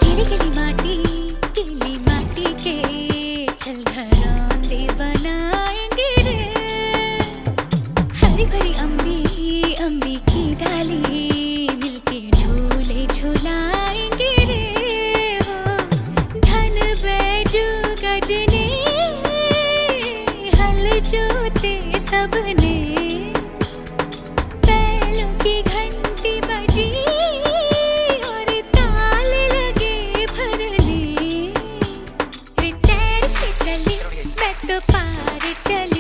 गिली गिली माटी गीली माटी के चल घरौंदे बनाएंगे रे। हरी भरी अम्बी अम्बी की डाली मिलके झूले झुलाएंगे रे। हो धन बैजू गजने हल जोते सबने, बैलों की घंटी बजी और ताल लगे भरने। रे तैर के चली मैं तो पार चली।